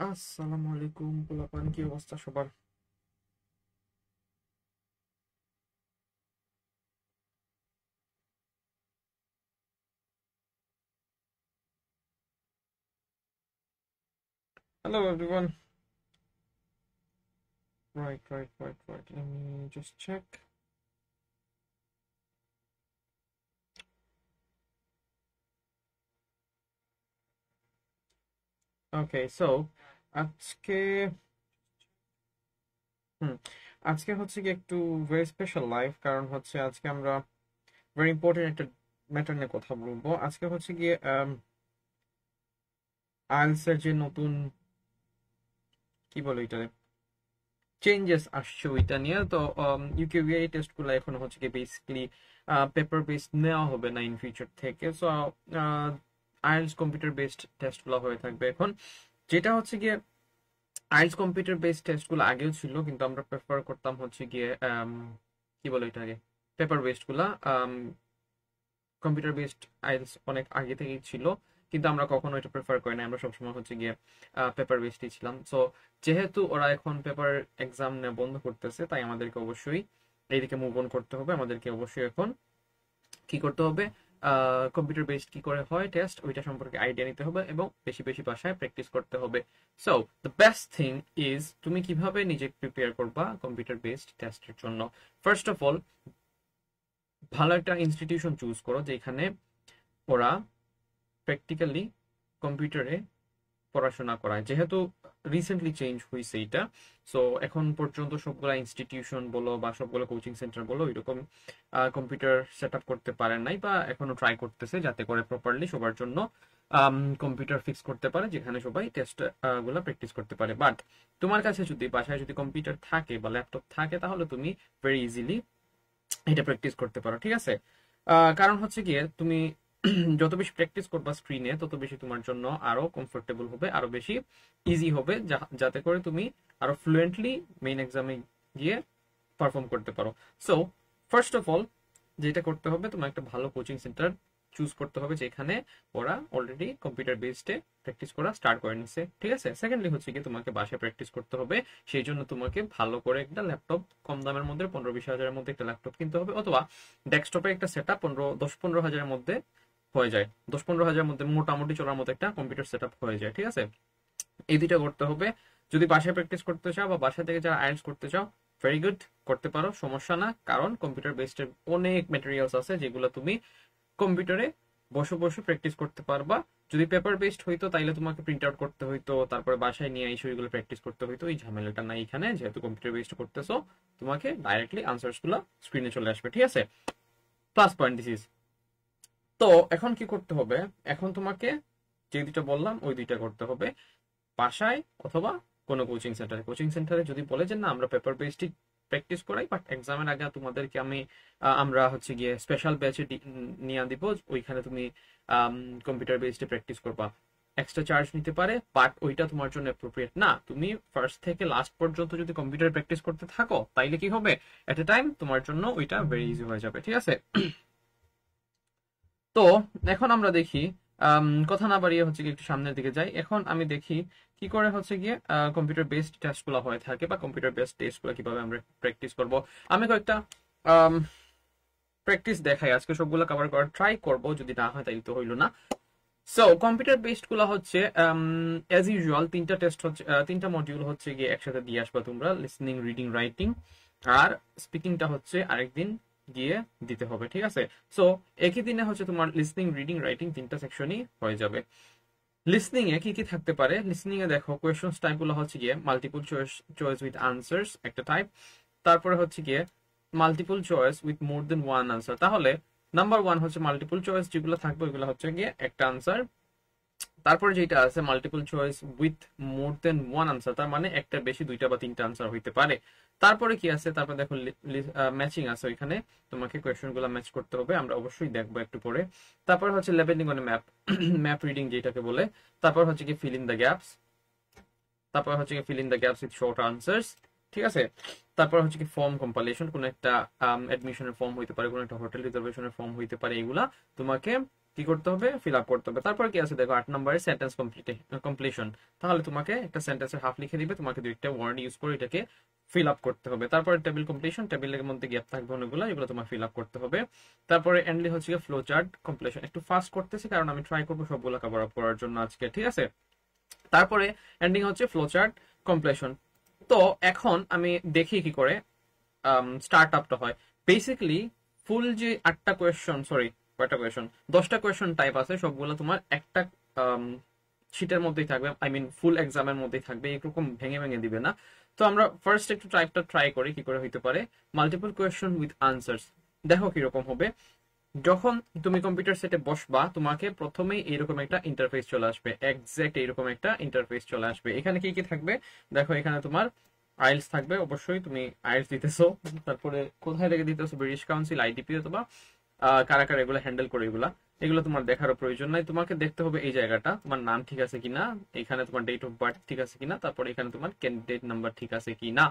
আসসালামু আলাইকুম পোলাপান, কি অবস্থা সবার? Hello everyone. Right. Let me just check. Okay, so আজকে হুম আজকে হচ্ছে কি একটু ভেরি স্পেশাল লাইভ, কারণ হচ্ছে আজকে আমরা ভেরি ইম্পর্টেন্ট একটা ম্যাটার নিয়ে কথা বলবো। আজকে হচ্ছে গিয়ে আইএলটিএস এর যে নতুন কি বলে এটা চেঞ্জেস আসছে ওইটা নিয়ে। তো ইউকেভিআই টেস্ট গুলো এখন হচ্ছে কি বেসিক্যালি পেপার বেসড নেওয়া হবে না ইন ফিউচার থেকে। So IELTS computer based test গুলো হয়ে থাকবে এখন। যেটা হচ্ছে গিয়ে আইএলটিএস কম্পিউটার বেসড টেস্ট গুলো আগেও ছিল, কিন্তু আমরা প্রেফার করতাম হচ্ছে গিয়ে কি বলে এটাকে পেপার বেসড গুলা। কম্পিউটার বেসড আইএলটিএস অনেক আগে থেকেই ছিল, কিন্তু আমরা কখনো এটা প্রেফার করি না। আমরা সবসময় হচ্ছে গিয়ে পেপার বেসডই ছিলাম। সো যেহেতু ওরা এখন পেপার এক্সাম নেওয়া বন্ধ করতেছে, তাই আমাদেরকে অবশ্যই এইদিকে মুভ অন করতে হবে। আমাদেরকে অবশ্যই এখন কি করতে হবে, কম্পিউটার বেসড কি করে হয় টেস্ট, ওইটা সম্পর্কে আইডিয়া নিতে হবে এবং বেশি বেশি ভাষায় প্র্যাকটিস করতে হবে। So the best thing is তুমি কিভাবে নিজে প্রিপেয়ার করবা কম্পিউটার বেসড টেস্টের জন্য। ফার্স্ট অফ অল, ভালো একটা ইনস্টিটিউশন চুজ করো যেখানে ওরা প্র্যাকটিক্যালি কম্পিউটারে পড়াশোনা করায়। যেহেতু রিসেন্টলি চেঞ্জ হয়েছে এটা, সো এখন পর্যন্ত সবগুলা ইনস্টিটিউশন বলো বা সবগুলো কোচিং সেন্টার বলো এরকম কম্পিউটার সেট আপ করতে পারে নাই, বা এখনো ট্রাই করতেছে যাতে করে প্রপারলি সবার জন্য কম্পিউটার ফিক্স করতে পারে, যেখানে সবাই টেস্ট গুলা প্র্যাকটিস করতে পারে। বাট তোমার কাছে যদি বাসায় যদি কম্পিউটার থাকে বা ল্যাপটপ থাকে, তাহলে তুমি ভেরি ইজিলি এটা প্র্যাকটিস করতে পারো, ঠিক আছে? কারণ হচ্ছে গিয়ে তুমি যত বেশি প্র্যাকটিস করবা স্ক্রিনে, তত বেশি তোমার জন্য আরো কমফোর্টেবল হবে, আরো বেশি ইজি হবে, যাতে করে তুমি আরো ফ্লুয়েন্টলি মেইন এক্সামে গিয়ে পারফর্ম করতে পারো। সো ফার্স্ট অফ অল যেটা করতে হবে, তোমার একটা ভালো কোচিং সেন্টার চুজ করতে হবে যেখানে ওরা অলরেডি কম্পিউটার বেসডে প্র্যাকটিস করা স্টার্ট করে নিছে, ঠিক আছে? সেকেন্ডলি হচ্ছে কি তোমাকে বাসায় প্র্যাকটিস করতে হবে। সেই জন্য তোমাকে ভালো করে একটা ল্যাপটপ, কম দামের মধ্যে 15-20 হাজারের মধ্যে একটা ল্যাপটপ কিনতে হবে, অথবা ডেস্কটপে একটা সেট আপ 10-15 হাজারের মধ্যে হয়ে যায়। 10-15 হাজারের মধ্যে মোটামুটি চলার মতো একটা কম্পিউটার সেট আপ হয়ে যায়, ঠিক আছে? এই দুইটা করতে হবে। যদি বাসায় প্র্যাকটিস করতে চাও বা বাসা থেকে যারা আইএলটিএস করতে চাও, ভেরি গুড, করতে পারো, সমস্যা না। কারণ কম্পিউটার বেসড অনেক ম্যাটেরিয়ালস আছে যেগুলো তুমি কম্পিউটারে বসে বসে প্র্যাকটিস করতে পারবা। যদি পেপার বেসড হইতো তাইলে তোমাকে প্রিন্ট আউট করতে হইতো, তারপরে বাসায় নিয়ে এসে ওইগুলো প্র্যাকটিস করতে হইতো। এই ঝামেলাটা নাই এখানে, যেহেতু কম্পিউটার বেসড করতেছো, তোমাকে ডাইরেক্টলি আনসার্স গুলো স্ক্রিনে চলে আসবে, ঠিক আছে? Plus point this is. তো এখন কি করতে হবে, এখন তোমাকে যে দুইটা বললাম ওই দুইটা করতে হবে, বাসায় অথবা কোনো কোচিং সেন্টারে। কোচিং সেন্টারে যদি বলে যে না আমরা পেপার বেসড প্র্যাকটিস করাই, বাট এক্সামের আগে তোমাদেরকে আমরা হচ্ছে গিয়ে স্পেশাল ব্যাচে নিয়ে দিব, ওইখানে তুমি কম্পিউটার বেসড প্র্যাকটিস করবা, এক্সট্রা চার্জ নিতে পারে, বাট ওইটা তোমার জন্য অ্যাপ্রোপ্রিয়েট না। তুমি ফার্স্ট থেকে লাস্ট পর্যন্ত যদি কম্পিউটার প্র্যাকটিস করতে থাকো, তাইলে কি হবে, এট এ টাইম তোমার জন্য ওইটা ভেরি ইজি হয়ে যাবে, ঠিক আছে? তো এখন আমরা দেখি, কথা না বাড়িয়ে হচ্ছে কি একটু সামনের দিকে যাই। এখন আমি দেখি কি করে হচ্ছে গিয়ে কম্পিউটার বেসড টেস্ট গুলো হয়ে থাকে, বা কম্পিউটার বেসড টেস্ট গুলো কিভাবে আমরা প্র্যাকটিস করব। আমি কয়েকটা প্র্যাকটিস দেখাই, আজকে সবগুলো কভার করার ট্রাই করব, যদি না হয় তাই তো হইলো না। সো কম্পিউটার বেসড গুলো হচ্ছে অ্যাজ ইউজুয়াল তিনটা টেস্ট হচ্ছে, তিনটা মডিউল হচ্ছে গিয়ে একসাথে দিয়ে আসবা তোমরা, লিসনিং, রিডিং, রাইটিং। আর স্পিকিংটা হচ্ছে আরেকদিন গিয়ে দিতে হবে, ঠিক আছে? সো একই দিনে হচ্ছে তোমার লিসনিং, রিডিং, রাইটিং তিনটা সেকশনই হয়ে যাবে। লিসনিং এ কি কি থাকতে পারে, লিসনিং এ দেখো কোয়েশ্চন টাইপ গুলো হচ্ছে গিয়ে multiple choice choice with answers একটা টাইপ, তারপরে হচ্ছে গিয়ে multiple choice with more than one answer. তাহলে নাম্বার ওয়ান হচ্ছে মাল্টিপল চয়েস যেগুলো থাকবে ওইগুলো হচ্ছে গিয়ে একটা আনসার। তারপরে যেটা আছে multiple choice with more than one answer, তার মানে একটা বেশি দুইটা বা তিনটা আনসার হইতে পারে। তারপরে কি আছে, তারপরে দেখো ম্যাচিং আছে, ওইখানে তোমাকে কোয়েশ্চন গুলো ম্যাচ করতে হবে, আমরা অবশ্যই দেখবো একটু পরে। তারপর হচ্ছে labelling on map, map reading যেটাকে বলে। তারপর হচ্ছে কি ফিল ইন দ্য গ্যাপস, তারপর হচ্ছে কি fill in the gaps with short answers. ঠিক আছে। তারপর হচ্ছে কি ফর্ম কম্পাইলেশন, কোন একটা অ্যাডমিশনের ফর্ম হইতে পারে, কোন একটা হোটেল রিজার্ভেশনের ফর্ম হইতে পারে, এগুলা তোমাকে কি করতে হবে, ফিল আপ করতে হবে। তারপর কি আছে দেখো 8 নম্বরে সেন্টেন্স কমপ্লিশন, তাহলে তোমাকে একটা সেন্টেন্সের হাফ লিখে দিবে, তোমাকে দুইটা ওয়ার্ড ইউজ করে এটাকে ফিল আপ করতে হবে। তারপরে টেবিল কমপ্লিশন, টেবিলের মধ্যে গ্যাপ থাকবে অনেকগুলো, এগুলো তোমার ফিল আপ করতে হবে। তারপরে এন্ডলি হচ্ছে ফ্লো চার্ট কমপ্লিশন, একটু ফাস্ট করতেছি কারণ আমি ট্রাই করবো সবগুলো কভার আপ করার জন্য আজকে, ঠিক আছে। তারপরে এন্ডিং হচ্ছে ফ্লো চার্ট কমপ্লিশন। তো এখন আমি দেখি কি করে স্টার্ট আপটা হয়। বেসিক্যালি ফুল যে 8টা কোয়েশ্চন, সরি কয়টা কোয়েশ্চন, 10টা কোয়েশ্চন টাইপ আছে, সবগুলো তোমার একটা শিটের মধ্যেই থাকবে, আই মিন ফুল এক্সামের মধ্যেই থাকবে, এরকম ভেঙে ভেঙে দিবে না। তো আমরা ফার্স্ট একটু টাইপটা ট্রাই করি কি করে হইতে পারে। মাল্টিপল কোয়েশ্চন উইথ আনসার্স, দেখো কিরকম হবে। যখন তুমি কম্পিউটার সেটে বসবা, তোমাকে প্রথমেই এরকম একটা ইন্টারফেস চলে আসবে, এক্সাক্ট এরকম একটা ইন্টারফেস চলে আসবে। এখানে কি কি থাকবে দেখো, এখানে তোমার আইএলটিএস থাকবে, অবশ্যই তুমি আইএলটিএস দিতেছো। তারপরে কোথায় থেকে দিতেছো, ব্রিটিশ কাউন্সিল, আইডিপি, অথবা কারা কারা এগুলো হ্যান্ডেল করে, এগুলো তোমার দেখারও প্রয়োজন নাই। তোমাকে দেখতে হবে এই জায়গাটা, তোমার নাম ঠিক আছে কিনা, এখানে তোমার ডেট অফ বার্থ ঠিক আছে কিনা, তারপরে এখানে তোমার ক্যান্ডিডেট নাম্বার ঠিক আছে কিনা।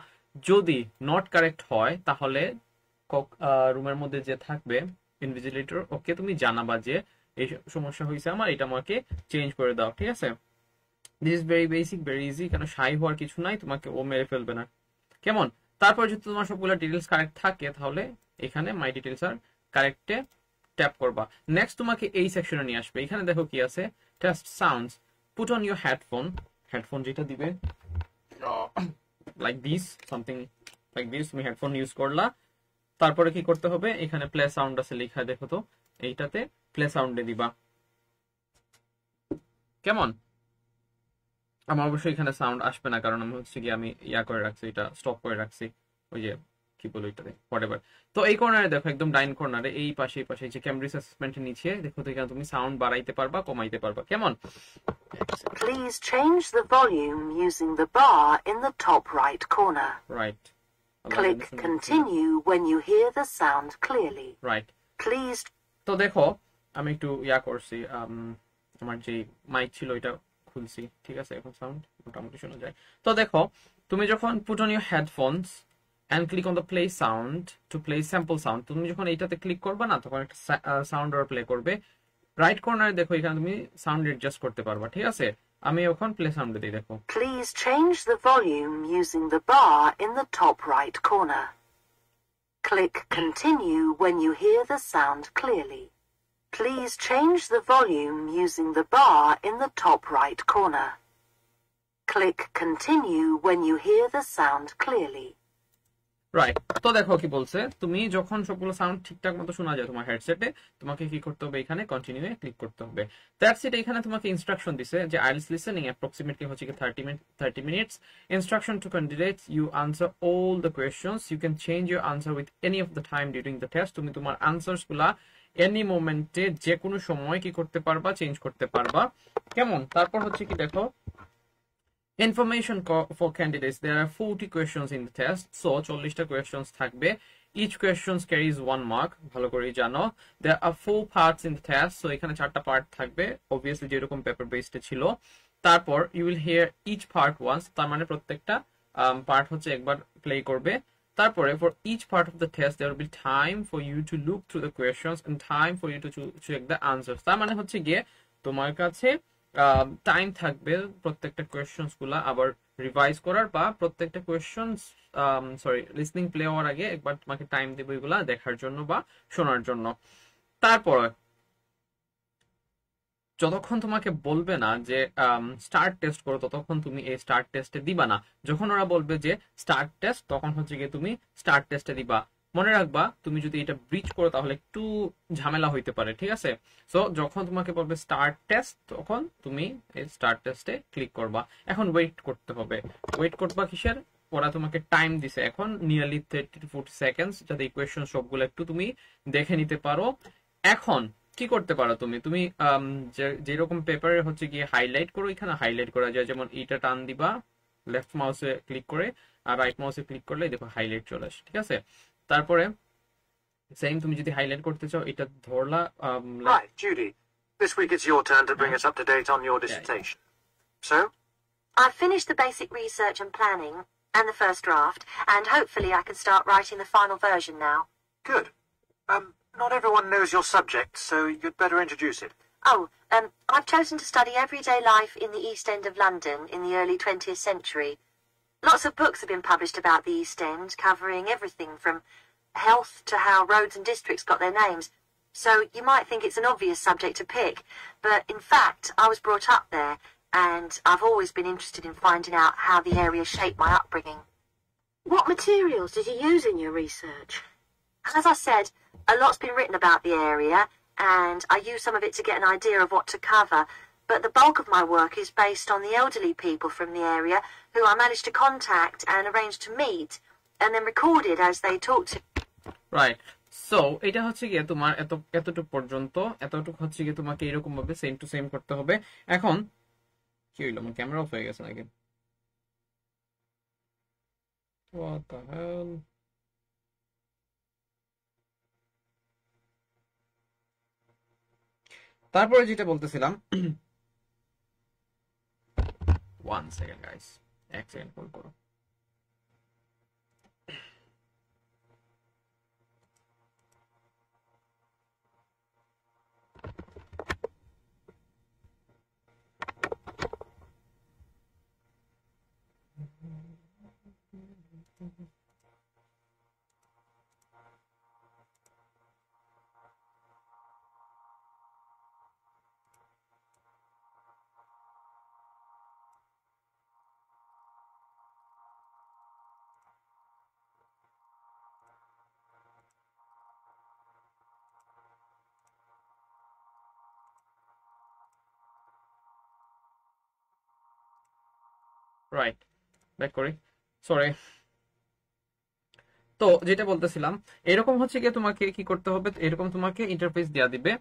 যদি নট কারেক্ট হয় তাহলে রুমের মধ্যে যে থাকবে ইনভিজিলেটর, ওকে তুমি জানাবা যে এই সমস্যা হয়েছে আমার, এটা আমাকে চেঞ্জ করে দাও, ঠিক আছে। This is very basic, very easy, কেন শাই হওয়ার কিছু নাই, তোমাকে ও মেরে ফেলবে না, কেমন। তারপর যদি তোমার সবগুলো ডিটেলস কারেক্ট থাকে তাহলে এখানে মাই ডিটেলস আর কারেক্টে ট্যাপ করবা। নেক্সট তোমাকে এই সেকশনে নিয়ে আসবে, এখানে দেখো কি আছে, test sounds, put on your headphone, headphone যেটা দিবে like this, something like this, তুমি হেডফোন ইউজ করলা। তারপরে কি করতে হবে, এখানে প্লে সাউন্ড আছে লেখা, দেখো তো এইটাতে প্লে সাউন্ডে দিবা, কেমন। আমার অবশ্যই এখানে সাউন্ড আসবে না, কারণ আমি হচ্ছে কি আমি ইয়া করে রাখছি, এটা স্টপ করে রাখছি, ওই যে কি বলো এটাতে, হোয়াটএভার। তো এই কর্নারে দেখো, একদম ডাইন কর্নারে এই পাশে যে ক্যামব্রিজ অ্যাসেসমেন্টের নিচে দেখো, তো এখানে তুমি সাউন্ড বাড়াইতে পারবা, কমাইতে পারবা, কেমন। Please change the volume using the bar in the top right corner. Right. Click continue when you hear the sound clearly. Right. Please. তো দেখো আমি একটু ইয়া করছি, আমার যে মাইক ছিল এটা খুলছি, ঠিক আছে, এখন সাউন্ড মোটামুটি শোনা যায়। তো দেখো তুমি যখন put on your headphones and click on the play sound to play sample sound, তুমি যখন এইটাতে ক্লিক করবে না, তখন একটা সাউন্ড আর প্লে করবে। রাইট কর্নারে দেখো, এখানে তুমি সাউন্ড অ্যাডজাস্ট করতে পারবা, ঠিক আছে। আমি এখন প্লে সাউন্ড দিই, দেখো। Please change the volume using the bar in the top right corner. Click continue when you hear the sound clearly. Please change the volume using the bar in the top right corner. Click continue when you hear the sound clearly. Right. তো দেখো কি বলছে, তুমি যখন সবগুলো sound ঠিকঠাক মতো শোনা যায় তোমার হেডসেটে, তোমাকে কি করতে হবে, এখানে কন্টিনিউ এ ক্লিক করতে হবে। দ্যাটস ইট। এখানে তোমাকে ইনস্ট্রাকশন দিছে যে আইএলটিএস লিসেনিং অ্যাপ্রক্সিমেটলি হচ্ছে কি 30 minutes. Instruction to candidates, you answer all the questions, you can change your answer with any of the time during the test. তুমি তোমার আনসারস গুলা এনি মোমেন্টে যে কোনো সময় কি করতে পারবা, চেঞ্জ করতে পারবা, কেমন। তারপর হচ্ছে কি দেখো, information for candidates, there are 40 questions in the test, so 40টা questions থাকবে, each question carries 1 mark, ভালো করে জানো। there are 4 parts in the test, so এখানে 4টা পার্ট থাকবে, obviously যেরকম পেপার বেসড ছিল। তারপর you will hear each part once, তার মানে প্রত্যেকটা পার্ট হচ্ছে একবার প্লে করবে। তারপরে for each part of the test there will be time for you to look through the questions and time for you to check the answers, তার মানে হচ্ছে গিয়ে তোমার কাছে টাইম থাকবে প্রত্যেকটা কোয়েশ্চনস গুলা আবার রিভাইজ করার, বা প্রত্যেকটা কোয়েশ্চনস লিসনিং প্লে হওয়ার আগে একবার তোমাকে টাইম দেবে এগুলা দেখার জন্য বা শোনার জন্য। তারপর যতক্ষণ তোমাকে বলবে না যে স্টার্ট টেস্ট করো, ততক্ষণ তুমি এই স্টার্ট টেস্টে দিবা না। যখন ওরা বলবে যে স্টার্ট টেস্ট, তখন হচ্ছে গিয়ে তুমি স্টার্ট টেস্টে দিবা। মনে রাখবা, তুমি যদি এটা ব্রিচ করো তাহলে একটু ঝামেলা হইতে পারে, ঠিক আছে। সো যখন তোমাকে বলবে স্টার্ট টেস্ট, তখন তুমি এই স্টার্ট টেস্টে ক্লিক করবা। এখন ওয়েট করতে হবে। ওয়েট করবা কিসের, ওরা তোমাকে টাইম দিছে এখন নিয়ারলি 30 to 40 সেকেন্ডস, যাতে এই কোয়েশ্চন সবগুলো একটু তুমি দেখে নিতে পারো। এখন কি করতে পারো, তুমি যেরকম পেপারে হচ্ছে গিয়ে হাইলাইট করো, এখানে হাইলাইট করা যায়, যেমন এইটা টান দিবা লেফট মাউসে ক্লিক করে, আর রাইট মাউসে ক্লিক করলে দেখো হাইলাইট চলে আসে, ঠিক আছে। তারপরে সেম তুমি যদি হাইলাইট করতে চাও, এটা Dharla. Hi, Judy. This week it's your turn to bring us up to date on your dissertation. So? I've finished the basic research and planning. and the first draft, and hopefully I can start writing the final version now. Good. Not everyone knows your subject, so you'd better introduce it. Oh, I've chosen to study everyday life in the East End of London in the early 20th century. Lots of books have been published about the East End, covering everything from health to how roads and districts got their names. So you might think it's an obvious subject to pick, but in fact, I was brought up there, and I've always been interested in finding out how the area shaped my upbringing. What materials did you use in your research? As I said, a lot's been written about the area, and I use some of it to get an idea of what to cover, but the bulk of my work is based on the elderly people from the area who I managed to contact and arrange to meet, and then recorded as they talked to... right, so এটা হচ্ছে গিয়ে তোমার এতটুকু পর্যন্ত, এতটুকু হচ্ছে গিয়ে তোমাকে এরকম ভাবে সেম টু সেম করতে হবে। এখন কি হইলো, আমার ক্যামেরা অফ হয়ে গেছে নাকি? What the hell? তারপরে যেটা বলতেছিলাম, 1 সেকেন্ড গাইস, 1 সেকেন্ড হোল্ড করো। রাইট, ব্যাক করি, সরি। তো যেটা বলতেছিলাম, এরকম হচ্ছে গিয়ে তোমাকে কি করতে হবে, এরকম তোমাকে ইন্টারফেস দেয়া দিবে।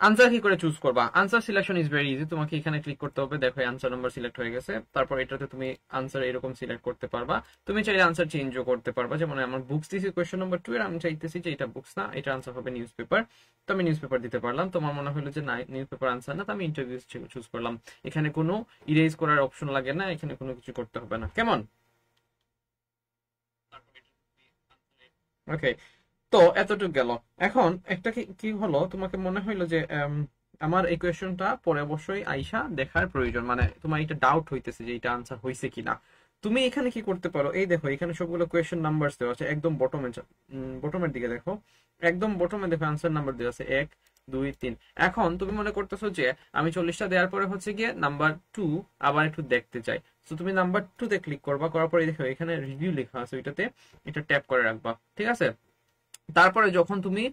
আনসার কি করে চুজ করবা? Answer selection is very easy. তোমাকে এখানে ক্লিক করতে হবে, দেখো আনসার নাম্বার সিলেক্ট হয়ে গেছে। তারপর এটাতে তুমি আনসার এরকম সিলেক্ট করতে পারবা। তুমি চাইলে আনসার চেঞ্জও করতে পারবা, যেমন আমার বুকস দিছি কোয়েশ্চেন নাম্বার 2 এর, আমি চাইতেছি যে এটা বুকস না, এটা আনসার হবে নিউজ পেপার, তো আমি নিউজ পেপার দিতে পারলাম। তোমার মনে হলো যে না নিউজ পেপার আনসার না, তো আমি ইন্টারভিউ চুজ করলাম। এখানে কোনো ইরেজ করার অপশন লাগে না, এখানে কোনো কিছু করতে হবে না, কেমন? ওকে, তো এতটুকু গেল। এখন একটা কি হলো, তোমাকে মনে হইলো যে আমার এই কোয়েশ্চনটা পরে অবশ্যই আইসা দেখার প্রয়োজন, মানে তোমার এটা ডাউট হইতেছে যে এটা আনসার হয়েছে কিনা। তুমি এখানে কি করতে পারো, এই দেখো এখানে সবগুলো কোয়েশ্চেন নাম্বার দেওয়া আছে, একদম বটমের দিকে দেখো, একদম বটমে দেখো আনসার নাম্বার দেওয়া আছে 1 2 3। এখন তুমি মনে করতেছো যে আমি 40টা দেওয়ার পরে হচ্ছে গিয়ে নাম্বার 2 আবার একটু দেখতে চাই, তো তুমি নাম্বার 2 তে ক্লিক করবা, করার পরে দেখো এখানে রিভিউ লেখা আছে, ওইটাতে এটা ট্যাপ করে রাখবা, ঠিক আছে? তারপরে যখন তুমি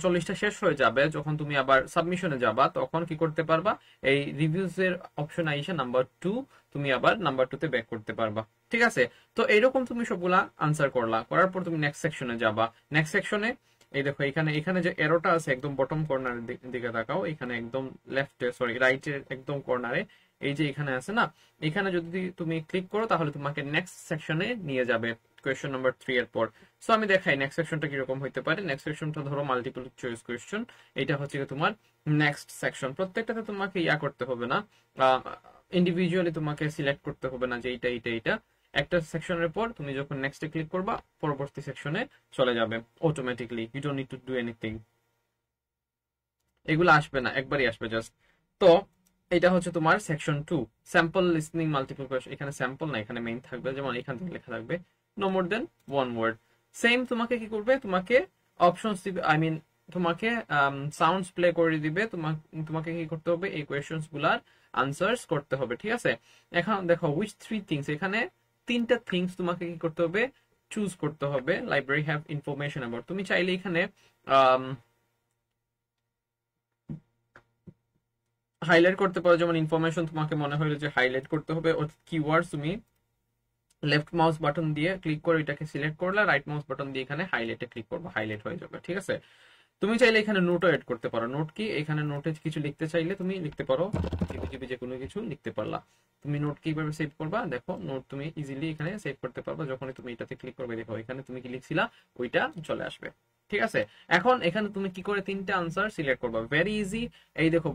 40টা শেষ হয়ে যাবে, যখন তুমি আবার সাবমিশনে যাবা, তখন কি করতে পারবা, এই রিভিউজ এর অপশন আইসা নাম্বার 2 তুমি আবার নাম্বার 2 তে ব্যাক করতে পারবা, ঠিক আছে? তো এইরকম তুমি সবগুলা আনসার করলা, করার পর তুমি নেক্সট সেকশনে যাবা। নেক্সট সেকশনে এই দেখো এখানে যে এরোটা আছে একদম বটম কর্নারের দিকে তাকাও, এখানে একদম লেফটে সরি রাইটের একদম কর্নারে এই যে এখানে আছে না, এখানে যদি তুমি ক্লিক করো তাহলে তোমাকে নেক্সট সেকশনে নিয়ে যাবে কোয়েশ্চেন নাম্বার 3 এর পর। সো আমি দেখাই নেক্সট সেকশনটা কিরকম হইতে পারে। নেক্সট সেকশনটা ধরো মাল্টিপল চয়েস কোয়েশ্চেন, এটা হচ্ছে তোমার নেক্সট সেকশন। প্রত্যেকটাতে তোমাকে ইয়া করতে হবে না, ইন্ডিভিজুয়ালি তোমাকে সিলেক্ট করতে হবে না যে এইটা। একটা সেকশনের পর তুমি যখন নেক্সটে ক্লিক করবা, পরবর্তী সেকশনে চলে যাবে automatically, you don't need to do anything. এগুলো আসবে না, একবারই আসবে জাস্ট। তো এটা হচ্ছে তোমার section 2, sample listening multiple question. এখানে স্যাম্পল না, এখানে মেইন থাকবে, যেমন এখান থেকে লেখা থাকবে নো মোর দেন 1 ওয়ার্ড। সেম তোমাকে কি করবে, তোমাকে অপশনস দিবে, আই মিন তোমাকে সাউন্ডস প্লে করে দিবে, তোমাকে কি করতে হবে, এই কোয়েশ্চনস গুলার আনসার্স করতে হবে, ঠিক আছে? এখন দেখো উইচ 3 থিংস, এখানে 3টা থিংস তোমাকে কি করতে হবে, চুজ করতে হবে। লাইব্রেরি হ্যাভ ইনফরমেশন অ্যাবাউট, তুমি চাইলে এখানে হাইলাইট করতে পারো, যেমন ইনফরমেশন তোমাকে মনে হলো যে হাইলাইট করতে হবে, কিওয়ার্ডস তুমি লেফট মাউস বাটন দিয়ে ক্লিক করে এটাকে সিলেক্ট করলে, রাইট মাউস বাটন দিয়ে এখানে হাইলাইটে ক্লিক করবে, হাইলাইট হয়ে যাবে, ঠিক আছে? তুমি চাইলে এখানে নোটও এড করতে পারো। নোট কি, এখানে নোটে কিছু লিখতে চাইলে তুমি লিখতে পারো, জিবি যে কোনো কিছু লিখতে পারলা। তুমি নোট কিভাবে সেভ করবা, দেখো নোট তুমি ইজিলি এখানে সেভ করতে পারবা। যখনই তুমি এটাতে ক্লিক করবে, দেখো এখানে তুমি কি লিখছিলা ওইটা চলে আসবে, ঠিক আছে? এখন এখানে তুমি কি করে 3টা আনসার সিলেক্ট করবা, ভেরি ইজি। এই দেখো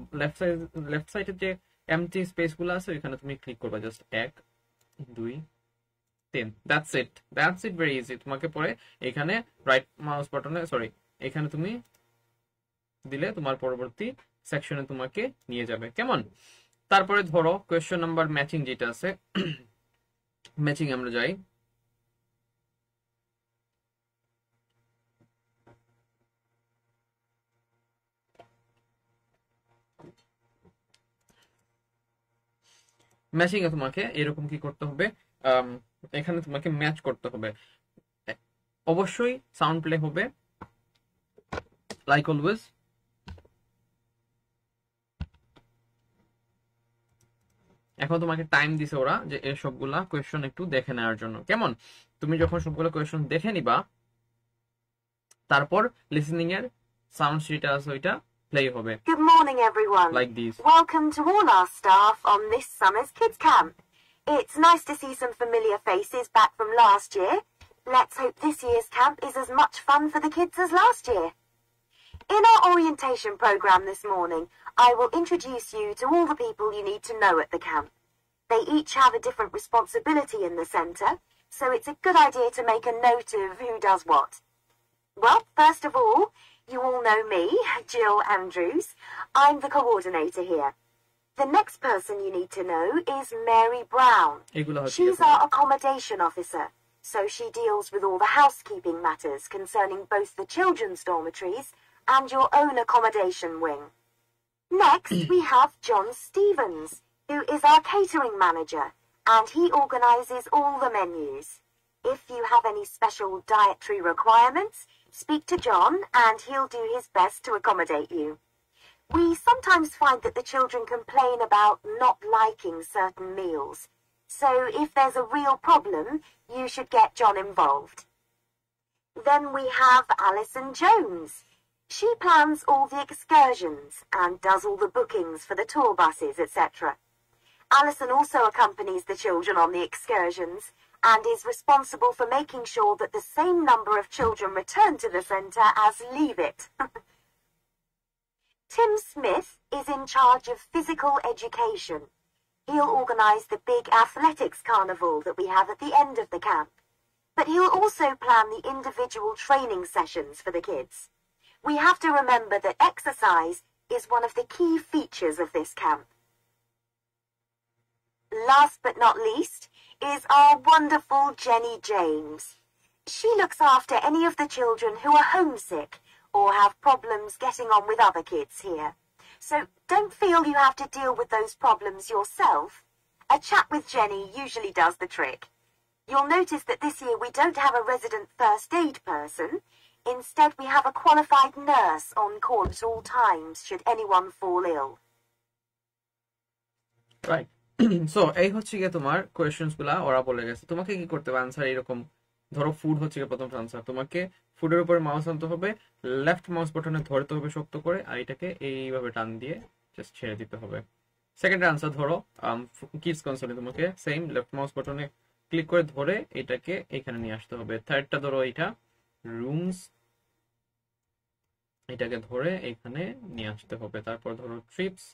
লেফট সাইডে যে এমটি স্পেস গুলো আছে, এখানে তুমি ক্লিক করবা, just 1 2 3 that's it very easy তোমাকে পরে এখানে রাইট মাউস বাটনে সরি এখানে তুমি দিলে তোমার পরবর্তী সেকশনে তোমাকে নিয়ে যাবে কেমন তারপরে ধরো কোয়েশ্চন নাম্বার ম্যাচিং যেটা আছে ম্যাচিং আমরা যাই ম্যাচিং এ তোমাকে এরকম কি করতে হবে এখানে তোমাকে ম্যাচ করতে হবে অবশ্যই সাউন্ড প্লে হবে লাইক অলওয়েজ এখন তোমাকে টাইম দিছে ওরা যে এই সবগুলা কোয়েশ্চন একটু দেখে নেওয়ার জন্য কেমন তুমি যখন সবগুলো কোয়েশ্চন দেখে নিবা তারপর লিসেনিং এর সাউন্ড যেটা আছে ওইটা play হবে Good morning, everyone. like this Welcome to all our staff on this summer's kids camp. It's nice to see some familiar faces back from last year. Let's hope this year's camp is as much fun for the kids as last year. In our orientation program this morning, I will introduce you to all the people you need to know at the camp. They each have a different responsibility in the centre, so it's a good idea to make a note of who does what. Well, first of all, you all know me, Jill Andrews. I'm the coordinator here. The next person you need to know is Mary Brown. She's our accommodation officer, so she deals with all the housekeeping matters concerning both the children's dormitories and your own accommodation wing. Next, we have John Stevens, who is our catering manager, and he organises all the menus. If you have any special dietary requirements, speak to John and he'll do his best to accommodate you. We sometimes find that the children complain about not liking certain meals, so if there's a real problem, you should get John involved. Then we have Alison Jones. She plans all the excursions and does all the bookings for the tour buses, etc. Alison also accompanies the children on the excursions and is responsible for making sure that the same number of children return to the centre as leave it. Tim Smith is in charge of physical education. He'll organise the big athletics carnival that we have at the end of the camp. But he'll also plan the individual training sessions for the kids. We have to remember that exercise is one of the key features of this camp. Last but not least is our wonderful Jenny James. She looks after any of the children who are homesick or have problems getting on with other kids here. So don't feel you have to deal with those problems yourself. A chat with Jenny usually does the trick. You'll notice that this year we don't have a resident first aid person. Instead, we have a qualified nurse on call at all times should anyone fall ill. Right. So এই হচ্ছে গিয়ে তোমার questions গুলা ওরা বলে গেছে তোমাকে কি করতে হবে আনসার এরকম ধরো ফুড হচ্ছে গিয়ে প্রথম আনসার তোমাকে ফুডের উপরে মাউস আনতে হবে লেফট মাউস বাটনে ধরতে হবে শক্ত করে আর এটাকে এইভাবে টান দিয়ে জাস্ট ছেড়ে দিতে হবে সেকেন্ড আনসার ধরো কিডস কনসোলে তোমাকে সেম লেফট মাউস বাটনে ক্লিক করে ধরে এটাকে এখানে নিয়ে আসতে হবে থার্ডটা ধরো এটা রুমস এটাকে ধরে এখানে নিয়ে আসতে হবে তারপর ধরো ট্রিপস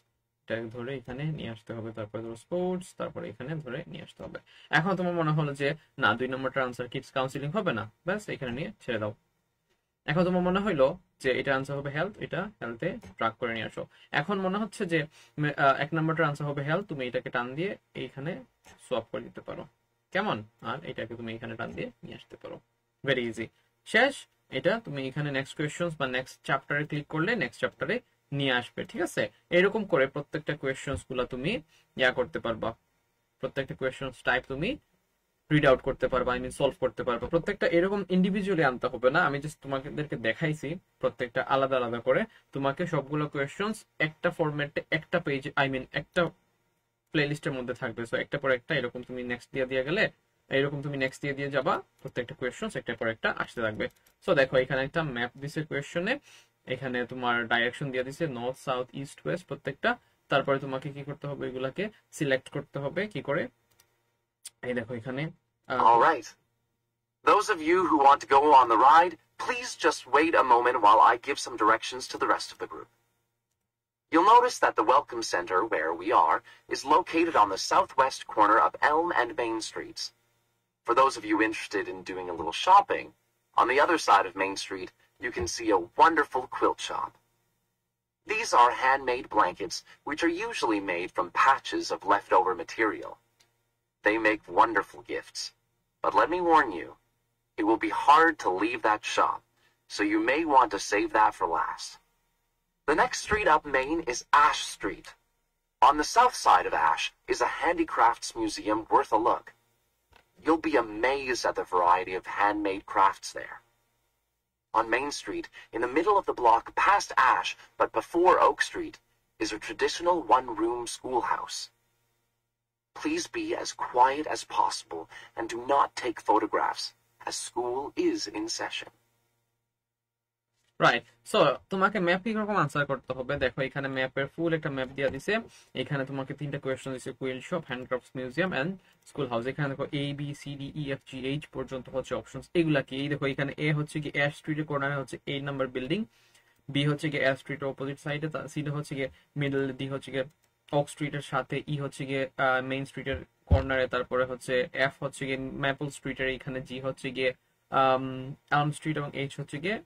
এটাকে ধরে এখানে নিয়ে আসতে হবে তারপর ধরো স্পোর্টস তারপর এখানে ধরে নিয়ে আসতে হবে এখন তোমার মনে হলো যে না 2 নম্বরটা আনসার কিডস কাউন্সিলিং হবে না ব্যাস এখানে নিয়ে ছেড়ে দাও এখন তোমার মনে হইলো যে এটা আনসার হবে হেলথ এটা হেলথে ট্র্যাক করে নিয়ে আসো এখন মনে হচ্ছে যে 1 নম্বরটা আনসার হবে হেলথ তুমি এটাকে টান দিয়ে এইখানে সোয়াপ করে দিতে পারো কেমন আর এটাকে তুমি এখানে টান দিয়ে নিয়ে আসতে পারো ভেরি ইজি শেষ এটা তুমি এখানে নেক্সট কোয়েশ্চেনস বা নেক্সট চ্যাপ্টারে ক্লিক করলে নেক্সট চ্যাপ্টারে নিয়ে আসবে ঠিক আছে এরকম করে প্রত্যেকটা কোয়েশ্চেনস গুলো তুমি করতে পারবা প্রত্যেকটা কোয়েশ্চেনস টাইপ তুমি রিড আউট করতে পারবা আই মিন সলভ করতে পারবা প্রত্যেকটা এরকম ইন্ডিভিজুয়ালি আনতে হবে না আমি জাস্ট তোমাদেরকে দেখাইছি প্রত্যেকটা আলাদা আলাদা করে তোমাকে সবগুলো কোয়েশ্চেনস একটা ফরম্যাটে একটা পেজ আই মিন একটা প্লেলিস্টের মধ্যে থাকবে সো একটা পর একটা এরকম তুমি নেক্সট দিয়ে গেলে এরকম তুমি নেক্সট দিয়ে যাবা প্রত্যেকটা কোয়েশ্চেনস একটা পর একটা আসতে থাকবে সো দেখো এখানে একটা ম্যাপ দিছে কোয়েশ্চনে এখানে তোমার ডাইরেকশন দিয়ে দিছে নর্থ সাউথ ইস্ট ওয়েস্ট প্রত্যেকটা তারপরে তোমাকে কি করতে হবে এগুলাকে সিলেক্ট করতে হবে কি করে এই দেখো এখানে All right. Those of you who want to go on the ride, please just wait a moment while I give some directions to the rest of the group. You'll notice that the Welcome Center, where we are, is located on the southwest corner of Elm and Main Streets. For those of you interested in doing a little shopping, on the other side of Main Street, you can see a wonderful quilt shop. These are handmade blankets, which are usually made from patches of leftover material. They make wonderful gifts. But let me warn you, it will be hard to leave that shop, so you may want to save that for last. The next street up Main is Ash Street. On the south side of Ash is a handicrafts museum worth a look. You'll be amazed at the variety of handmade crafts there. On Main Street, in the middle of the block past Ash, but before Oak Street, is a traditional one-room schoolhouse. Please be as quiet as possible and do not take photographs, as school is in session. Right. So তোমাকে map কি রকম answer করতে হবে, দেখো এখানে ম্যাপের ফুল একটা map দিয়ে দিছে। এখানে তোমাকে তিনটা কোয়েশ্চন দিছে, quill shop, handcrafts museum and school house. এখানে দেখো A B C D E F G H পর্যন্ত হচ্ছে অপশনস। এগুলা কি? এই দেখো এখানে এ হচ্ছে কি অ্যাশ স্ট্রিটের কর্নারে হচ্ছে 8 নাম্বার বিল্ডিং, বি হচ্ছে কি অ্যাশ স্ট্রিটের অপোজিট সাইডে, সি হচ্ছে কি মিডল, ডি হচ্ছে কি ওক স্ট্রিটের সাথে, ই হচ্ছে গিয়ে মেইন স্ট্রিটের কর্নারে, তারপরে হচ্ছে এফ হচ্ছে গিয়ে ম্যাপল স্ট্রিটের এখানে, জি হচ্ছে গিয়ে এলম স্ট্রিট এবং এইচ হচ্ছে গিয়ে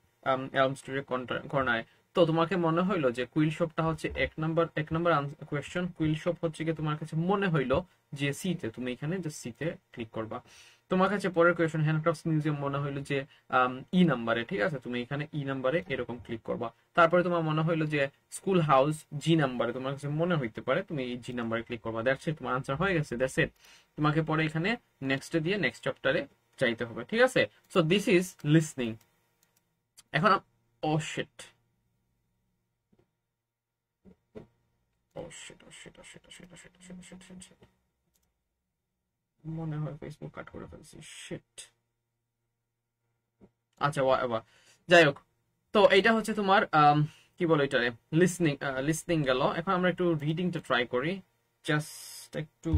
এলম স্ট্রিটের কর্নারে। তো তোমাকে মনে হইলো যে কুইল শপটা হচ্ছে এক নাম্বার কোয়েশ্চন। কুইল শপ হচ্ছে গিয়ে তোমার কাছে মনে হইলো যে সিতে, তুমি এখানে যে সিতে ক্লিক করবা। তোমার কাছে পরের কোয়েশ্চন হ্যান্ডক্রাফটস মিউজিয়াম মনে হইলো যে ই নাম্বারে, ঠিক আছে, তুমি এখানে ই নাম্বারে এরকম ক্লিক করবা। তারপরে তোমার মনে হইলো যে স্কুল হাউস জি নাম্বারে, তোমার কাছে মনে হইতে পারে, তুমি এই জি নাম্বারে ক্লিক করবা। দ্যাটস ইট, তোমার আনসার হয়ে গেছে। That's it. তোমাকে পরে এখানে নেক্সটে দিয়ে নেক্সট চ্যাপ্টারে চাইতে হবে, ঠিক আছে। So this is listening. এখন ও শিট, মনে হয় ফেসবুক কাট করে ফেলছি, শিট। আচ্ছা যাই হোক, তো এইটা হচ্ছে তোমার কি বলো এটারে লিসনিং গেল। এখন আমরা একটু রিডিংটা ট্রাই করি, জাস্ট একটু।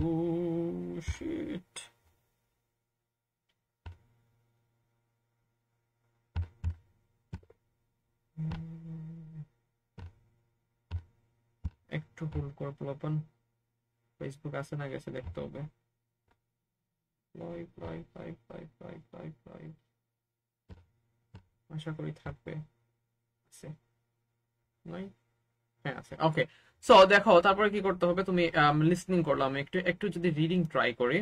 শিট, একটু হোল্ড করে পোলাপান, ফেসবুক আছে না গেছে দেখতে হবে। আশা করি থাকবে, আছে নাই? হ্যাঁ আছে, ওকে। সো দেখো তারপরে কি করতে হবে, তুমি লিসনিং করলাম, একটু যদি রিডিং ট্রাই করি।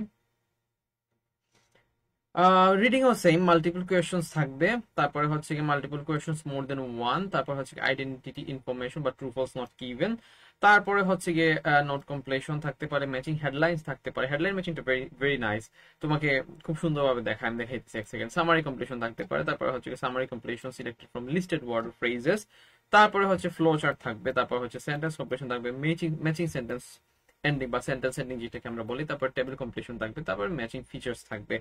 রিডিং ও সেম, মাল্টিপল কোয়েশ্চেন্স থাকবে, তারপরে হচ্ছে কি মাল্টিপল কোয়েশ্চেন্স মোর দেন ওয়ান, তারপর হচ্ছে আইডেন্টিটি ইনফরমেশন বা ট্রু ফলস নট গিভেন, তারপরে হচ্ছে গিয়ে নোট কমপ্লিশন থাকতে পারে, ম্যাচিং হেডলাইন্স থাকতে পারে। হেডলাইন ম্যাচিংটা ভেরি নাইস, তোমাকে খুব সুন্দরভাবে দেখায়, আমি দেখাইতেছি এক সেকেন্ড। সামারি কমপ্লিশন থাকতে পারে, তারপরে হচ্ছে summary completion selected from listed word phrases, তারপরে হচ্ছে ফ্লো চার্ট থাকবে, তারপর হচ্ছে সেন্টেন্স কমপ্লিশন থাকবে, ম্যাচিং সেন্টেন্স এন্ডিং বা সেন্টেন্স এন্ডিং যেটাকে আমরা বলি, তারপর টেবিল কমপ্লিশন থাকবে, তারপর ম্যাচিং ফিচার্স থাকবে।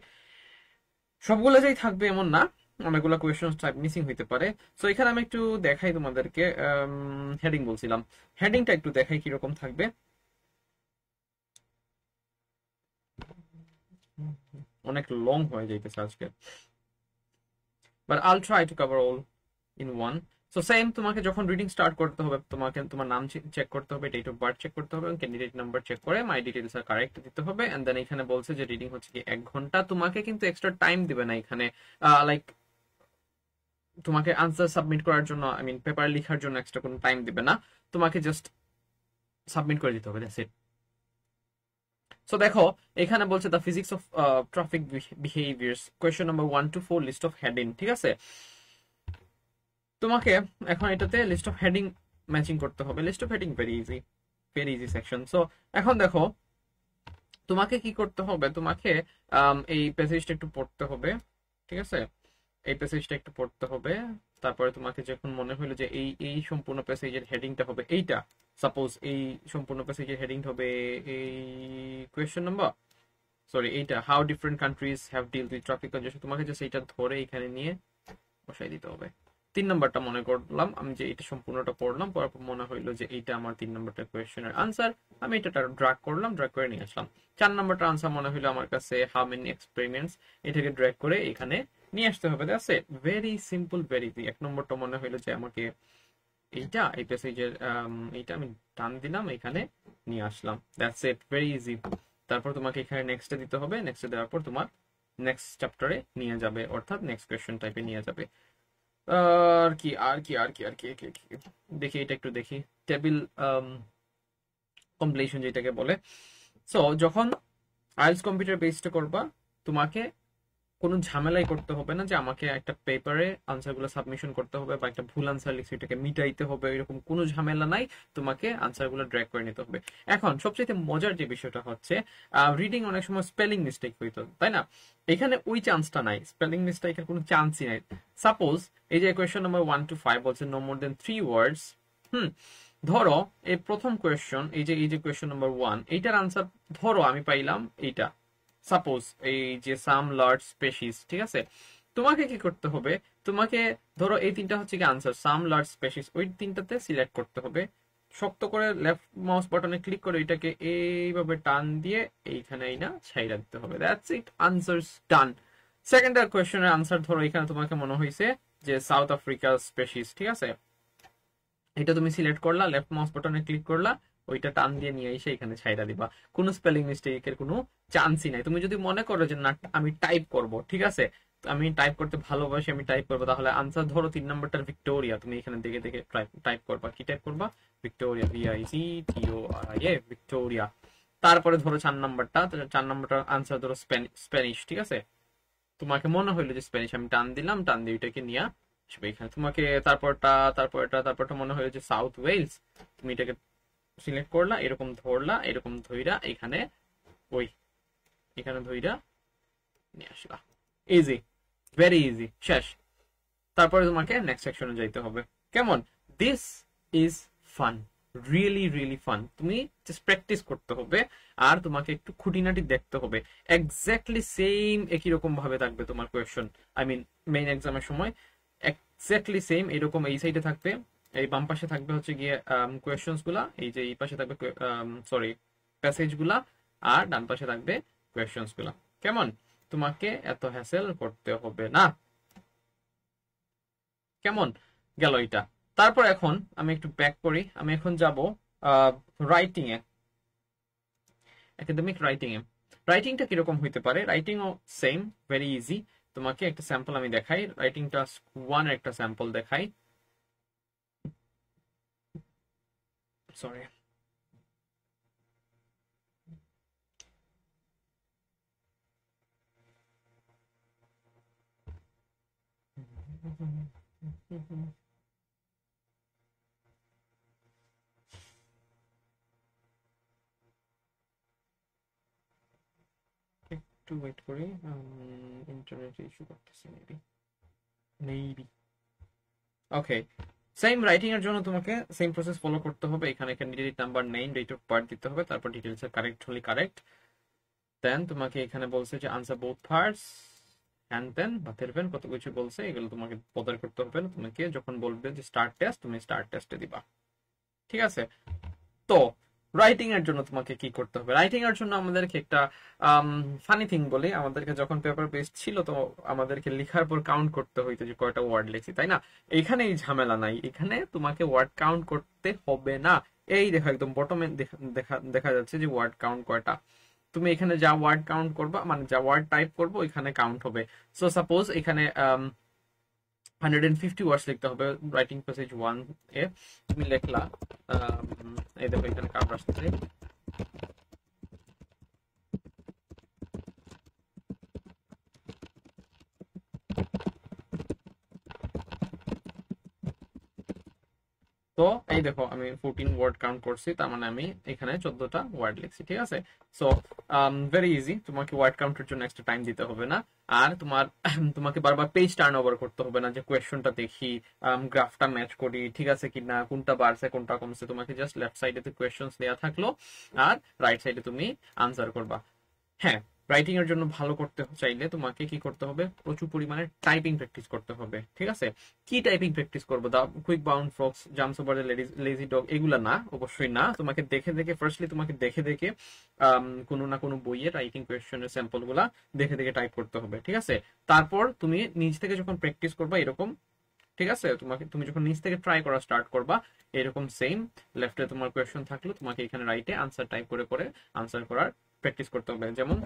সবগুলো যেই থাকবে এমন না, অনেকগুলো কোয়েশ্চন টাইপ মিসিং হইতে পারে। সো এখানে আমি একটু দেখাই তোমাদেরকে, হেডিং বলছিলাম, হেডিংটা একটু দেখাই কিরকম থাকবে। অনেক লং হয়ে যাইতেছে আজকে, বাট আইল try to cover all in one. So same, তোমাকে যখন রিডিং স্টার্ট করতে হবে, তোমাকে তোমার নাম চেক করতে হবে, ডেট অফ বার্থ চেক করতে হবে, ক্যান্ডিডেট নাম্বার চেক করে মাই ডিটেইলস আর কারেক্ট দিতে হবে। এন্ড দেন এখানে বলছে যে রিডিং হচ্ছে কি 1 ঘন্টা। তোমাকে কিন্তু এক্সট্রা টাইম দিবে না এখানে, লাইক তোমাকে আনসার সাবমিট করার জন্য, আই মিন পেপার লেখার জন্য এক্সট্রা কোনো টাইম দিবে না, তোমাকে জাস্ট সাবমিট করে দিতে হবে, দ্যাটস ইট। সো দেখো এখানে বলছে the physics of traffic behaviours, question number 1 to 4, list of heading, ঠিক আছে। তোমাকে এখন এটাতে লিস্ট অফ হেডিং ম্যাচিং করতে হবে। List of heading very easy section. So এখন দেখো তোমাকে কি করতে হবে, তোমাকে এই প্যাসেজটা একটু পড়তে হবে, ঠিক আছে, এই প্যাসেজটা একটু পড়তে হবে। তারপরে তোমাকে যখন মনে হলো যে এই সম্পূর্ণ প্যাসেজের হেডিংটা হবে এইটা, সাপোজ এই সম্পূর্ণ প্যাসেজের হেডিং হবে এই কোয়েশ্চন নাম্বার, সরি এইটা, how different countries have deal with traffic congestion, তোমাকে জাস্ট এইটা ধরে এখানে নিয়ে বসাই দিতে হবে। 3 নাম্বারটা মনে করলাম আমি যে এটা সম্পূর্ণটা পড়লাম, পড়ার পর মনে হইলো যে এইটা আমার 3 নাম্বারটা কোয়েশ্চেনের আনসার, আমি এটা ড্র্যাগ করলাম, ড্র্যাগ করে নিয়ে আসলাম। 4 নাম্বারটা আনসার মনে হইলো আমার কাছে হাউ মেনি এক্সপেরিমেন্টস, এটাকে ড্র্যাগ করে এখানে নিয়ে আসতে হবে। That's it, very simple, very easy. 1 নম্বরটা মনে হইলো যে আমাকে এইটা, এই প্যাসেজের এইটা আমি টান দিলাম, এখানে নিয়ে আসলাম, দ্যাটস ইট, ভেরি ইজি। তারপর তোমাকে এখানে নেক্সটে দিতে হবে, নেক্সটে দেওয়ার পর তোমার নেক্সট চ্যাপ্টারে নিয়ে যাবে, অর্থাৎ নেক্সট কোয়েশ্চন টাইপে নিয়ে যাবে। আর কি দেখি, এটা একটু দেখি, টেবিল কমপ্লিশন যেটাকে বলে। সো যখন আইএলটিএস কম্পিউটার বেসড করবা, তোমাকে কোনো ঝামেলাই করতে হবে না যে আমাকে একটা পেপারে আনসারগুলো সাবমিশন করতে হবে বা একটা ভুল আনসার লিখছি এটাকে মিটাইতে হবে, এরকম কোনো ঝামেলা নাই। তোমাকে আনসারগুলো ড্র্যাগ করে নিতে হবে। এখন সবচেয়ে মজার যে বিষয়টা হচ্ছে, রিডিং অনেক সময় স্পেলিং মিস্টেক হইতো, তাই না? এখানে ওই চান্সটা নাই, স্পেলিং মিস্টেকের কোনো চান্সই নাই। সাপোজ এই যে কোয়েশ্চন নাম্বার 1 to 5 বলছে নো মোর দেন 3 ওয়ার্ডস। ধরো এই প্রথম কোয়েশ্চন, এই যে কোয়েশ্চন নাম্বার 1, এইটার আনসার ধরো আমি পাইলাম এইটা, সাপোজ এই যে সাম লার্জ স্পেসিস, ঠিক আছে? তোমাকে কি করতে হবে, তোমাকে ধরো এই তিনটা হচ্ছে কি আনসার, সাম লার্জ স্পেসিস, ওই তিনটাতে সিলেক্ট করতে হবে, শক্ত করে লেফট মাউস বাটনে ক্লিক করে এটাকে এইভাবে টান দিয়ে এইখানে এই না ছাইড়া দিতে হবে। That's it, answers done. Second কোয়েশ্চনের আনসার ধরো এখানে তোমাকে মনে হয়েছে যে সাউথ আফ্রিকা স্পেসিস, ঠিক আছে? এটা তুমি সিলেক্ট করলা, লেফট মাউস বাটনে ক্লিক করলা, ওইটা টান দিয়ে নিয়ে এসে এখানে ছাইড়া দিবা। কোনো স্পেলিং মিস্টেকের কোনো চান্সই নাই। তুমি যদি মনে করো যে না আমি টাইপ করব, ঠিক আছে, আমি টাইপ করতে ভালোবাসি, আমি টাইপ করবো, তাহলে আনসার ধরো 3 নম্বরটার ভিক্টোরিয়া, তুমি এখানে দেখে দেখে টাইপ করবা। কি টাইপ করবা? Victoria, VICTORIA, Victoria. তারপরে ধরো 4 নম্বরটা, 4 নম্বরটার আনসার ধরো স্প্যানিশ, ঠিক আছে? তোমাকে মনে হইলো যে স্প্যানিশ, আমি টান দিলাম, টান দিয়ে ওইটাকে নিয়ে আসবে এখানে। তোমাকে তারপরটা মনে হলো যে সাউথ ওয়েলস, তুমি এটাকে সিলেক্ট করলা, এরকম ধরলা, এরকম ধইরা এখানে ধইরা নিয়ে আসলা। ইজি, ভেরি ইজি, শেষ। তারপরে তোমাকে নেক্সট সেকশনে যাইতে হবে। কেমন? This is fun, really really fun. তুমি জাস্ট প্র্যাকটিস করতে হবে আর তোমাকে একটু খুঁটিনাটি দেখতে হবে। এক্স্যাক্টলি সেম একই রকম ভাবে থাকবে তোমার কোয়েশ্চন, আই মিন মেইন এক্সামের সময় এক্স্যাক্টলি সেম এরকম। এই সাইডে থাকবে, এই বাম পাশে থাকবে হচ্ছে গিয়ে কোয়েশ্চনস গুলা, এই যে এই পাশে থাকবে প্যাসেজ গুলা, আর ডান পাশে থাকবে কোয়েশ্চনস গুলা। কেমন? তোমাকে এত হ্যাসেল করতে হবে না। কেমন গেল এটা? তারপর এখন আমি একটু ব্যাক করি, আমি এখন যাব রাইটিং এ, একাডেমিক রাইটিং এ। রাইটিংটা কিরকম হইতে পারে? রাইটিংও সেম, ভেরি ইজি। তোমাকে একটা স্যাম্পল আমি দেখাই, রাইটিং টাস্ক 1 এর একটা স্যাম্পল দেখাই। সরি, একটু ওয়েট করি, ইন্টারনেট ইস্যু করতেছে মেবি। ওকে, সেম রাইটিং এর জন্য তোমাকে সেম প্রসেস ফলো করতে হবে। এখানে candidate number, name, date of birth দিতে হবে, তারপর ডিটেইলস এর কারেক্ট হলে কারেক্ট। দেন তোমাকে এখানে বলছে যে answer both parts, hand pen বা পেন, কত কিছু বলছে, এগুলো তোমাকে বদার করতে হবে না। তোমাকে যখন বলবে যে স্টার্ট টেস্ট, তুমি স্টার্ট টেস্টে দিবা, ঠিক আছে? তো রাইটিং এর জন্য তোমাকে কি করতে হবে? রাইটিং এর জন্য আমাদেরকে একটা ফানি থিং বলি, আমাদেরকে যখন পেপার বেসড ছিল তো আমাদেরকে লেখার পর কাউন্ট করতে হইতো যে কয়টা ওয়ার্ড লিখছি, তাই না? এখানে এই ঝামেলা নাই, এখানে তোমাকে ওয়ার্ড কাউন্ট করতে হবে না। এই দেখো একদম বটমে দেখা যাচ্ছে যে ওয়ার্ড কাউন্ট কয়টা। তুমি এখানে যা ওয়ার্ড কাউন্ট করবা, মানে যা ওয়ার্ড টাইপ করবো এখানে কাউন্ট হবে। সো সাপোজ এখানে 150 ওয়ার্ডস লিখতে হবে রাইটিং প্যাসেজ 1 এ। তুমি লিখলা, এই দেখো এখানে কার্ভ আসছে, তো এই দেখো আমি 14 ওয়ার্ড কাউন্ট করছি, তার মানে আমি এখানে 14টা ওয়ার্ড লিখছি, ঠিক আছে? সো ভেরি ইজি, তোমাকে ওয়ার্ড কাউন্টের জন্য এক্সট্রা টাইম দিতে হবে না। আর তোমাকে বারবার পেজ টার্ন ওভার করতে হবে না, যে কোয়েশ্চনটা দেখি, গ্রাফটা ম্যাচ করি, ঠিক আছে কিনা, কোনটা বাড়ছে কোনটা কমছে। তোমাকে জাস্ট লেফট সাইডে কোয়েশ্চনস দেওয়া থাকলো আর রাইট সাইডে তুমি আনসার করবা। হ্যাঁ, রাইটিং এর জন্য ভালো করতে চাইলে তোমাকে কি করতে হবে? প্রচুর পরিমাণে টাইপিং প্র্যাকটিস করতে হবে, ঠিক আছে? কি টাইপিং প্র্যাকটিস করবো? দা কুইক বাউন্ড fox, jumps over the lazy dog, এগুলা না, অবশ্যই না। তোমাকে দেখে দেখে, ফার্স্টলি তোমাকে দেখে দেখে কোনো না কোনো বইয়ে রাইটিং কোয়েশ্চনের স্যাম্পল গুলা দেখে দেখে টাইপ করতে হবে, ঠিক আছে? তারপর তুমি নিজ থেকে যখন প্র্যাকটিস করবা এরকম, ঠিক আছে, তুমি যখন নিজ থেকে ট্রাই করা স্টার্ট করবা, এরকম সেম লেফটে তোমার কোয়েশ্চন থাকলো, তোমাকে এখানে রাইটে আনসার টাইপ করে করে আনসার করার প্র্যাকটিস করতে হবে। যেমন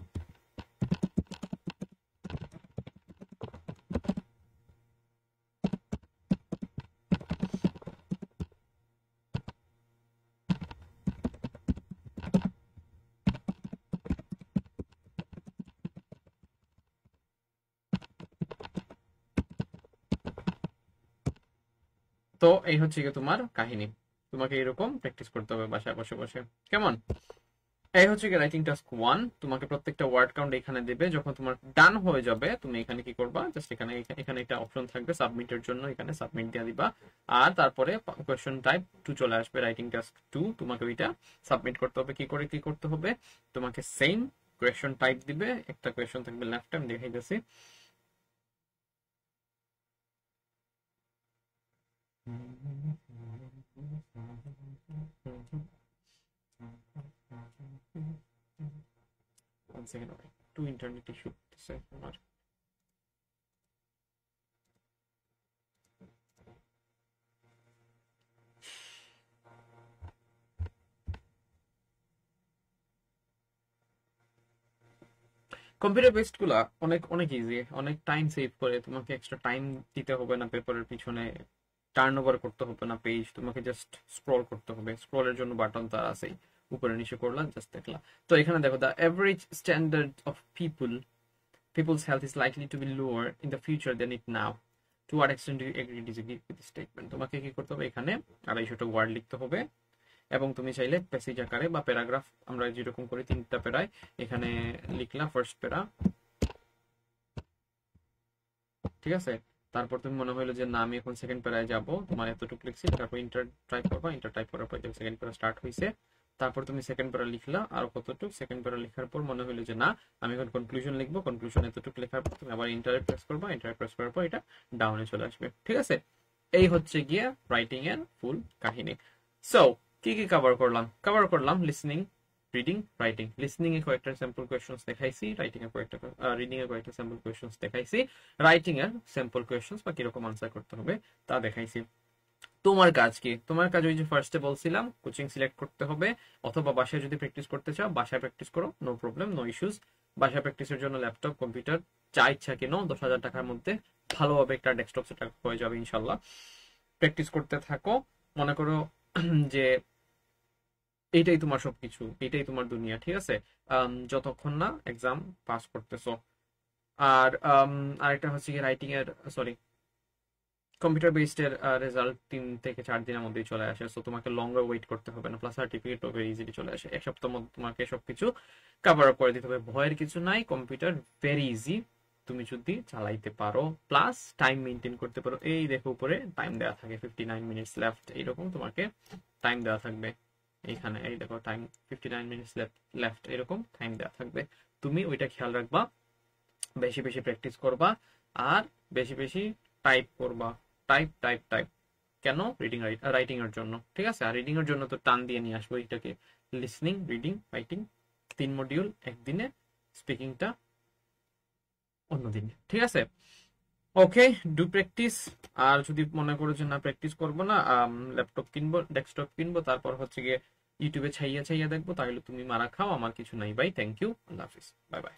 তো এই হচ্ছে গিয়ে তোমার কাহিনী, তোমাকে এরকম প্র্যাকটিস করতে হবে বাসায় বসে বসে, কেমন? এই হচ্ছে কি রাইটিং টাস্ক 1, তোমাকে প্রত্যেকটা ওয়ার্ড কাউন্ট এখানে দেবে। যখন তোমার ডান হয়ে যাবে তুমি এখানে কি করবা, জাস্ট এখানে এখানে একটা অপশন থাকবে সাবমিটের জন্য, এখানে সাবমিট দিয়ে দিবা। আর তারপরে কোয়েশ্চন টাইপ 2 চলে আসবে, রাইটিং টাস্ক 2, তোমাকে ওইটা সাবমিট করতে হবে। কি করতে হবে, তোমাকে সেম কোয়েশ্চন টাইপ দিবে, একটা কোয়েশ্চন থাকবে লেফট, আমি দেখাইতেছি। One second, okay. একটু ইন্টারনেট ইস্যু হচ্ছে আমার। কম্পিউটার বেসড গুলা অনেক অনেক ইজি, অনেক টাইম সেভ করে, তোমাকে এক্সট্রা টাইম দিতে হবে না, পেপারের পিছনে টার্ন ওভার করতে হবে না পেজ, তোমাকে জাস্ট স্ক্রল করতে হবে। স্ক্রলের জন্য বাটন তার আছেই, উপরে নিচে করলাম, জাস্ট দেখলাম। তো এখানে দেখো, the average standard of people's health is likely to be lower in the future than it now. To what extent do you agree disagree with this statement? তোমাকে কি করতে হবে, এখানে 250টা ওয়ার্ড লিখতে হবে, এবং তুমি চাইলে প্যাসেজ আকারে বা প্যারাগ্রাফ, আমরা যেরকম করি 3টা প্যারায়, এখানে লিখলা ফার্স্ট প্যারা, ঠিক আছে। তারপর তুমি মনে হইলো যে না আমি এখন সেকেন্ড প্যারায় যাব, তোমার এতটুকু লিখছি, তারপর ইন্টার টাইপ করবা, ইন্টার টাইপ করার পর সেকেন্ড প্যারা স্টার্ট হইছে, তারপর তুমি সেকেন্ড প্যারা লিখলা আর কতটুকু, সেকেন্ড প্যারা লেখার পর মনে হইলো যে না আমি এখন কনক্লুশন লিখবো, কনক্লুশন এতটুকু লেখার পর তুমি আবার ইন্টারে প্রেস করবা, ইন্টারে প্রেস করার পর এটা ডাউনে চলে আসবে, ঠিক আছে। এই হচ্ছে গিয়ে রাইটিং এর ফুল কাহিনী। সো কি কি কভার করলাম লিসনিং, রিডিং, রাইটিং। লিসনিং এ কয়েকটা স্যাম্পল কোয়েশ্চেন্স দেখাইছি, রিডিং এ কয়েকটা স্যাম্পল কোয়েশ্চেন্স দেখাইছি, রাইটিং এর স্যাম্পল কোয়েশ্চেন্স বা কিরকম আনসার করতে হবে তা দেখাইছি। তোমার কাজ কি? তোমার কাজ ওই যে ফার্স্টে বলছিলাম, কোচিং সিলেক্ট করতে হবে, অথবা বাসায় যদি প্র্যাকটিস করতে চাও বাসায় প্র্যাকটিস করো, নো প্রবলেম, নো ইস্যুস। বাসায় প্র্যাকটিসের জন্য ল্যাপটপ, কম্পিউটার যা ইচ্ছা কিনো, 10,000 টাকার মধ্যে ভালোভাবে একটা ডেস্কটপ সেটআপ হয়ে যাবে ইনশাল্লাহ। প্র্যাকটিস করতে থাকো, মনে করো যে এইটাই তোমার সবকিছু, এইটাই তোমার দুনিয়া, ঠিক আছে, যতক্ষণ না এক্সাম পাস করতেছো। আর আরেকটা হচ্ছে কি রাইটিং এর, সরি, কম্পিউটার বেসড এর রেজাল্ট 3 থেকে 4 দিনের মধ্যেই চলে আসে, সো তোমাকে লঙ্গার ওয়েট করতে হবে না, প্লাস সার্টিফিকেটও ভেরি ইজিলি চলে আসে, এক সপ্তাহের মধ্যে তোমাকে সবকিছু কভার আপ করে দিতে হবে। ভয়ের কিছু নাই, কম্পিউটার ভেরি ইজি, তুমি যদি চালাইতে পারো, প্লাস টাইম মেনটেন করতে পারো। এই দেখো উপরে টাইম দেওয়া থাকে 59 মিনিটস লেফট, এইরকম তোমাকে টাইম দেওয়া থাকবে, এইখানে এই দেখো টাইম 59 মিনিটস লেফট, এরকম টাইম দেওয়া থাকবে। তুমি ওইটা খেয়াল রাখবা, বেশি বেশি প্র্যাকটিস করবা, আর বেশি বেশি টাইপ করবা, টাইপ টাইপ টাইপ। কেন? রাইটিং এর জন্য, ঠিক আছে। আর রিডিং এর জন্য তো টান দিয়ে নিয়ে আসবো এটাকে, লিসনিং, রিডিং, রাইটিং 3 মডিউল একদিনে, স্পিকিংটা অন্যদিন, ঠিক আছে। ওকে, ডু প্র্যাকটিস। আর যদি মনে করো যে না প্র্যাকটিস করবো না, ল্যাপটপ কিনবো, ডেস্কটপ কিনবো, তারপর হচ্ছে গিয়ে ইউটিউবে ছাইয়া ছাইয়া দেখবো, তাহলে তুমি মারা খাও, আমার কিছু নাই ভাই। থ্যাংক ইউ, আল্লাহ হাফিজ, বাই বাই।